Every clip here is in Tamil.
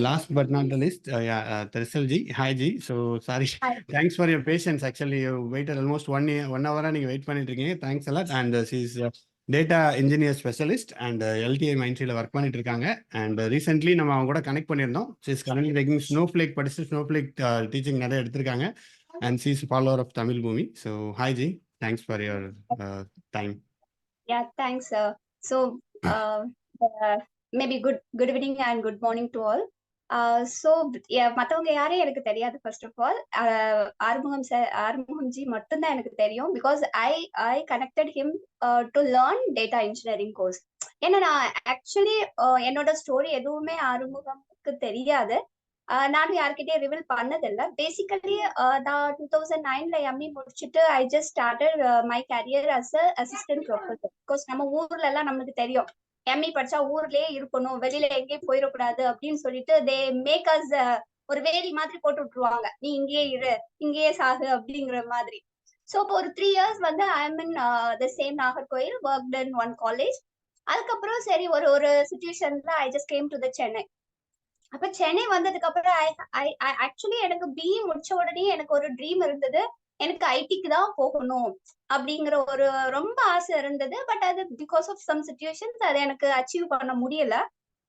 last but not the least, Trisal ji. Hi ji. So sorry. Hi. Thanks for your patience. Actually, you waited almost 1 hour and you wait பண்ணிட்டு இருக்கீங்க. Thanks a lot. And she's a data engineer specialist and LTI Mindtree work பண்ணிட்டு இருக்காங்க. And recently நம்ம அவங்க கூட கனெக்ட் பண்ணியிருந்தோம். She's currently taking Snowflake படிச்சு Snowflake teaching நிறைய எடுத்திருக்காங்க. And she's a follower of Tamil Bhumi. So hi ji. Thanks for your time. Yeah, thanks. So maybe good evening and good morning to all. So மத்தவங்க யாரையும் எனக்கு தெரியாது. First of all, Arumugam G மட்டும்தான் எனக்கு தெரியும். Because I connected him to learn data engineering course. ஏன்னா நான் ஆக்சுவலி என்னோட ஸ்டோரி எதுவுமே ஆறுமுகம்க்கு தெரியாது. நானும் யார்கிட்டயும் ரிவீல் பண்ணதில்லை. பேசிக்கலி நான் 2009 எம்இ முடிச்சுட்டு I just started my career as a assistant professor. Because நம்ம ஊர்ல எல்லாம் நமக்கு தெரியும் எம்இ படிச்சா ஊர்லயே இருக்கணும், வெளியில எங்கேயும் போயிடக்கூடாது அப்படின்னு சொல்லிட்டு தே மேக் அஸ் ஒரு வேலி மாதிரி போட்டு விட்டுருவாங்க. நீ இங்கேயே இரு, இங்கேயே சாகு அப்படிங்கிற மாதிரி. ஸோ இப்போ ஒரு 3 years வந்து I am in the same Nagercoil, worked in one college. அதுக்கப்புறம் சரி ஒரு சுச்சுவேஷன்ல I just came to the Chennai. அப்ப சென்னை வந்ததுக்கு அப்புறம் ஆக்சுவலி எனக்கு பிஇ முடிச்ச உடனே எனக்கு ஒரு ட்ரீம் இருந்தது, எனக்கு ஐடிக்கு தான் போகணும் அப்படிங்கிற ஒரு ரொம்ப ஆசை இருந்தது. பட் அது பிகாஸ் ஆஃப் சம் சிச்சுவேஷன்ஸ் அதை எனக்கு அச்சீவ் பண்ண முடியல.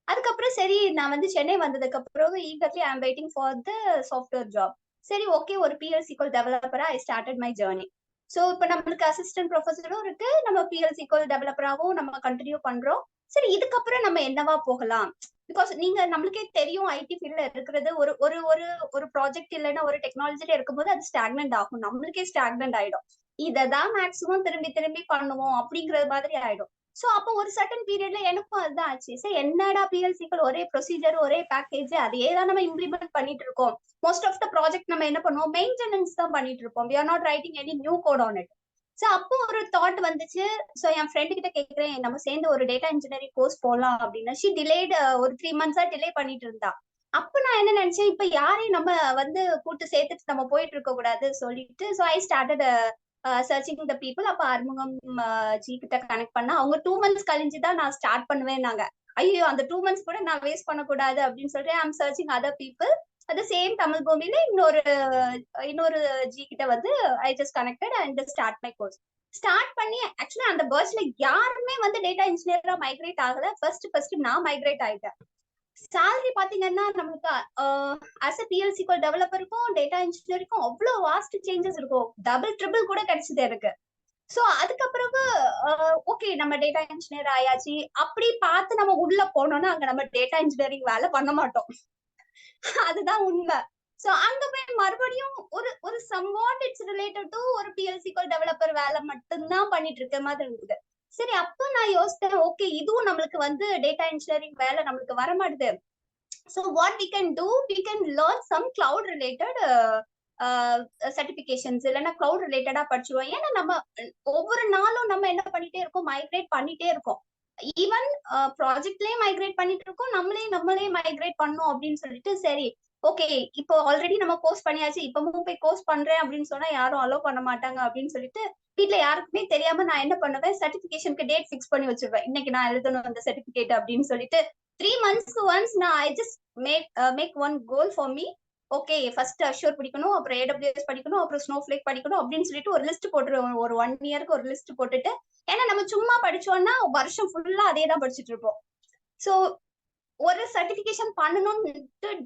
அதுக்கப்புறம் சரி நான் வந்து சென்னை வந்ததுக்கு அப்புறம் eagerly I am waiting for the software job. சரி ஓகே, ஒரு பிஎல்சிக்கல் டெவலப்பரா I started my journey. So இப்போ நம்மளுக்கு அசிஸ்டன்ட் ப்ரொஃபஸரும் இருக்கு, நம்ம பிஎல்சிக்கல் டெவலப்பராகவும் நம்ம கண்டினியூ பண்றோம். சரி இதுக்கப்புறம் நம்ம என்னவா போகலாம்? பிகாஸ் நீங்க நம்மளுக்கே தெரியும் ஐடி ஃபீல்ட்ல இருக்கிறது ஒரு ஒரு ஒரு ஒரு ப்ராஜெக்ட் இல்லைன்னா ஒரு டெக்னாலஜில இருக்கும்போது அது ஸ்டாக்னன்ட் ஆகும், நம்மளுக்கே ஸ்டாக்னன்ட் ஆயிடும். இததான் மேக்ஸிமம் திரும்பி திரும்பி பண்ணுவோம் அப்படிங்கிற மாதிரி ஆயிடும். சோ அப்போ ஒரு சர்டன் பீரியட்ல எனக்கும் அதுதான் ஆச்சு. சரி என்னடா பிஎல்சிக்கள் ஒரே ப்ரொசீஜர் ஒரே பேக்கேஜ் அதே தான் நம்ம இம்ப்ளிமெண்ட் பண்ணிட்டு இருக்கோம். மோஸ்ட் ஆஃப் த ப்ராஜெக்ட் நம்ம என்ன பண்ணுவோம், மெயின்டெனன்ஸ் தான் பண்ணிட்டு இருப்போம். we are not writing any new code on it. So அப்போ ஒரு தாட் வந்துச்சு. சோ என் ஃப்ரெண்டு கிட்ட கேக்குறேன், நம்ம சேர்ந்து ஒரு டேட்டா இன்ஜினியரிங் கோர்ஸ் போலாம் அப்படின்னு. ஷி டிலேட், ஒரு 3 months டிலே பண்ணிட்டு இருந்தா. அப்ப நான் என்ன நினைச்சேன், இப்ப யாரையும் நம்ம வந்து கூட்டு சேர்த்துட்டு நம்ம போயிட்டு இருக்க கூடாது சொல்லிட்டு so I started searching the people. அப்ப ஆறுமுகம் ஜி கிட்ட கனெக்ட் பண்ணா. அவங்க 2 months கழிஞ்சுதான் நான் ஸ்டார்ட் பண்ணுவேன். நாங்க ஐயோ அந்த 2 months கூட நான் வேஸ்ட் பண்ணக்கூடாது அப்படின்னு சொல்லிட்டு I am searching other people. அது சேம் தமிழ் பூமியில இன்னொரு ஜி கிட்ட வந்து I just connected and start my course. Start பண்ணி ஆக்சுவலி அந்த பேட்ச்ல யாருமே வந்து டேட்டா இன்ஜினியரா மைக்ரேட் ஆகல. ஃபர்ஸ்ட் நான் மைக்ரேட் ஆயிட்டேன். சேலரி பாத்தீங்கன்னா நம்மளுக்கு அஸ் அ பிஎல்சிக்கல் டெவலப்பருக்கும் டேட்டா இன்ஜினியருக்கும் அவ்வளவு வாஸ்ட் சேஞ்சஸ் இருக்கும். டபுள் ட்ரிபிள் கூட கிடைச்சது எனக்கு. சோ அதுக்கப்புறம் ஓகே நம்ம டேட்டா இன்ஜினியர் ஆயாச்சு. அப்படி பார்த்து நம்ம உள்ள போனோம்னா அங்க நம்ம டேட்டா இன்ஜினியரிங் வேலை பண்ண மாட்டோம். அதுதான் உண்மை. சோ அங்க போய் மறுபடியும் ஒரு சம்வாட் இட்ஸ் ரிலேட்டட் டு ஒரு பிஎல்சிக்கல் டெவலப்பர் வேலை மட்டும்தான் பண்ணிட்டு இருக்க மாதிரி இருந்தது. சரி அப்ப நான் யோசித்தேன், ஓகே இதுவும் நம்மளுக்கு வந்து டேட்டா இன்ஜினியரிங் வேலை நம்மளுக்கு வர மாட்டுது. So what we can do, we can learn some cloud related certifications இல்லைன்னா cloud related படிச்சுருவோம். ஏன்னா நம்ம ஒவ்வொரு நாளும் நம்ம என்ன பண்ணிட்டே இருக்கோம், மைக்ரேட் பண்ணிட்டே இருக்கோம். ஈவன் ப்ராஜெக்ட்லயே மைக்ரேட் பண்ணிட்டு இருக்கோம், நம்மளே மைக்ரேட் பண்ணோம் அப்படின்னு சொல்லிட்டு சரி ஓகே இப்போ ஆல்ரெடி நம்ம கோர்ஸ் பண்ணியாச்சு, இப்பவும் போய் கோர்ஸ் பண்றேன் அப்படின்னு சொன்னா யாரும் அலோவ் பண்ண மாட்டாங்க அப்படின்னு சொல்லிட்டு வீட்டுல யாருக்குமே தெரியாம நான் என்ன பண்ணுவேன், சர்டிபிகேஷனுக்கு டேட் பிக்ஸ் பண்ணி வச்சிருவேன். இன்னைக்கு நான் எழுதணும் அந்த சர்டிபிகேட் அப்படின்னு சொல்லிட்டு 3 months ஒன்ஸ் நான் I just make one goal for me. Okay first assure படிக்கணும், அப்புறம் ஏடபிள்யூஎஸ் படிக்கணும், அப்புறம் ஸ்னோஃப்ளேக் படிக்கணும் அப்படின்னு சொல்லிட்டு ஒரு லிஸ்ட் போட்டுருவோம். ஒரு 1 yearக்கு ஒரு லிஸ்ட் போட்டுட்டு, ஏன்னா நம்ம சும்மா படிச்சோம்னா வருஷம் ஃபுல்லா அதே தான் படிச்சுட்டு இருப்போம். சோ ஒரு சர்டிபிகேஷன் பண்ணணும்னு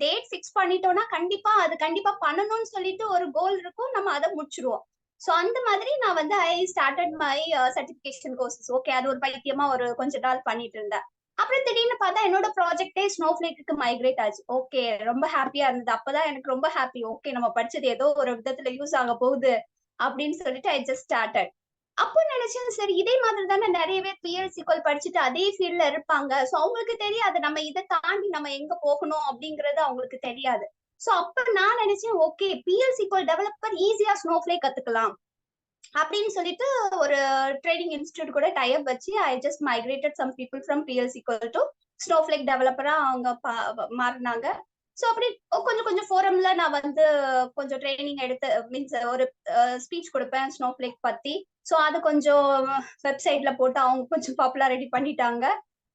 டேட் பிக்ஸ் பண்ணிட்டோம்னா கண்டிப்பா பண்ணணும்னு சொல்லிட்டு ஒரு கோல் இருக்கும், நம்ம அதை முடிச்சிருவோம். சோ அந்த மாதிரி நான் வந்து ஐ started my certification courses. Okay அது ஒரு பைத்தியமா ஒரு கொஞ்ச நாள் பண்ணிட்டு இருந்தேன். அப்புறம் திடீர்னு பார்த்தா என்னோட ப்ராஜெக்டே ஸ்னோஃப்ளேக்கு மைக்ரேட் ஆச்சு. ஓகே ரொம்ப ஹாப்பியா இருந்தது. அப்பதான் எனக்கு ரொம்ப ஹாப்பி, ஓகே நம்ம படிச்சது ஏதோ ஒரு விதத்துல யூஸ் ஆக போகுது அப்படின்னு சொல்லிட்டு ஐ ஜஸ்ட் ஸ்டார்டட். அப்போ நினைச்சேன் சரி இதே மாதிரி தானே நிறைய பேர் பிஎல்சிக்கல் படிச்சுட்டு அதே ஃபீல்ட்ல இருப்பாங்க. சோ அவங்களுக்கு தெரியாது நம்ம இதை தாண்டி நம்ம எங்க போகணும் அப்படிங்கறது அவங்களுக்கு தெரியாது. சோ அப்ப நான் நினைச்சேன் ஓகே பிஎல்சிக்கல் டெவலப்பர் ஈஸியா ஸ்னோஃப்ளேக் கத்துக்கலாம் அப்படின்னு சொல்லிட்டு ஒரு ட்ரைனிங் இன்ஸ்டிடியூட் கூட டைப் வச்சு I just migrated some people from PL SQL to Snowflake டெவலப்பரா அவங்க மாறினாங்க. சோ அப்படி கொஞ்சம் ஃபோரம்ல நான் வந்து கொஞ்சம் ட்ரைனிங் எடுத்து மீன்ஸ் ஒரு ஸ்பீச் கொடுப்பேன் ஸ்னோஃப்ளேக் பத்தி. சோ அது கொஞ்சம் வெப்சைட்ல போட்டு அவங்க கொஞ்சம் பாப்புலாரிட்டி பண்ணிட்டாங்க.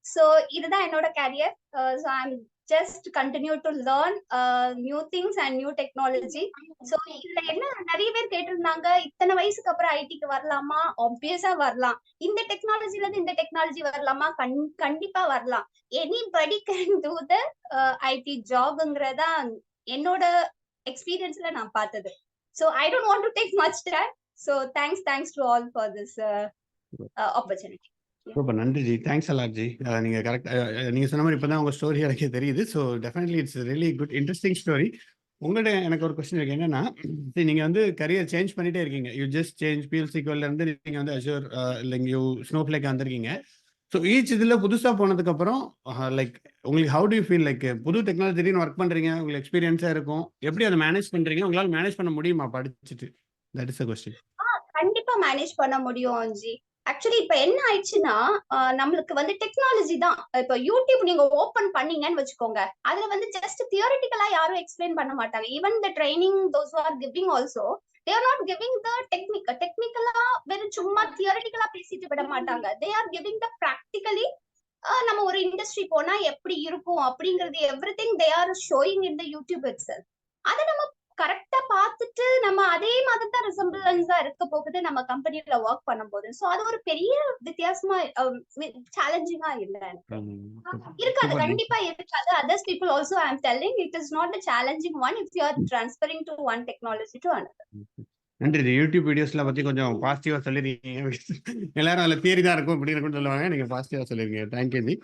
சோ இதுதான் என்னோட carrier. just continue to learn new things and new technology. So இதுல என்ன நிறைய பேர் கேட்டிருந்தாங்க, இத்தனை வயசுக்கு அப்புறம் ஐடிக்கு வரலாமா? ஆப்வியஸா வரலாம். இந்த டெக்னாலஜில இருந்து இந்த டெக்னாலஜி வரலாமா? கண்டிப்பா வரலாம். Anybody can do the IT ஜாப்ங்கிறதா என்னோட எக்ஸ்பீரியன்ஸ்ல நான் பார்த்தது. So I don't want to take much time. So thanks to all for this opportunity. Super, நன்றி ஜி, தேங்க்ஸ் அலாட் ஜி. நீங்க கரெக்ட், நீங்க சொன்ன மாதிரி இப்பதான் உங்க ஸ்டோரி எனக்கே தெரியுது. So definitely it's really good interesting story. உங்கள்ட்ட எனக்கு ஒரு கொஸ்டின் இருக்கு. என்னன்னா, நீங்க வந்து கரியர் சேஞ்ச் பண்ணிட்டே இருக்கீங்க. யூ ஜஸ்ட் சேஞ்ச் PL/SQL இருந்து நீங்க வந்து அஷூர் இல்லைங்க யூ ஸ்னோஃப்ளேக் வந்திருக்கீங்க. ஸோ ஈச் இதுல புதுசா போனதுக்கு அப்புறம் லைக் உங்களுக்கு how to you feel? Like புது டெக்னாலஜி ஒர்க் பண்றீங்க, உங்களுக்கு எக்ஸ்பீரியன்ஸா இருக்கும், எப்படி அதை மேனேஜ் பண்றீங்க? உங்களால மேனேஜ் பண்ண முடியுமா படிச்சுட்டு? That is the question. கண்டிப்பா மேனேஜ் பண்ண முடியும் ஜி. ஆக்சுவலி இப்ப என்ன ஆயிடுச்சுன்னா, நம்மளுக்கு வந்து டெக்னாலஜி தான். இப்ப யூடியூப் நீங்க ஓபன் பண்ணீங்கன்னு வச்சுக்கோங்க, அதுல வந்து ஜஸ்ட் தியரிட்டிக்கலா யாரும் எக்ஸ்பிளைன் பண்ண மாட்டாங்க. Even the training those are giving also they are not giving the டெக்னிக்கலா வெறும் சும்மா தியரிட்டிக்கலா பேசிட்டு விட மாட்டாங்க. they are giving the practically நம்ம ஒரு இண்டஸ்ட்ரி போனா எப்படி இருக்கும் அப்படிங்கிறது everything they are showing in the YouTube itself. அத நம்ம கரெக்டா பார்த்துட்டு நம்ம அதே மாதிரி தான் ரிசம்பிளன்ஸா இருக்க போகுது நம்ம கம்பெனில ஒர்க் பண்ணும்போது. சோ அது ஒரு பெரிய வித்தியாசமா சேலஞ்சிங்கா இல்ல இருக்காது, கண்டிப்பா இருக்காது. Others people also I am telling it is not a challenging one if you are transferring to one technology to another. நன்றி ஜி. யூடியூப் வீடியோஸ்ல பத்தி கொஞ்சம் பாசிட்டிவா சொல்லிருக்கீங்க. எல்லாரும் அதுல தியரி தான் இருக்கும் இப்படி இருக்கும்னு சொல்லுவாங்க, நீங்க பாசிட்டிவா சொல்லிருக்கீங்க. Thank you G.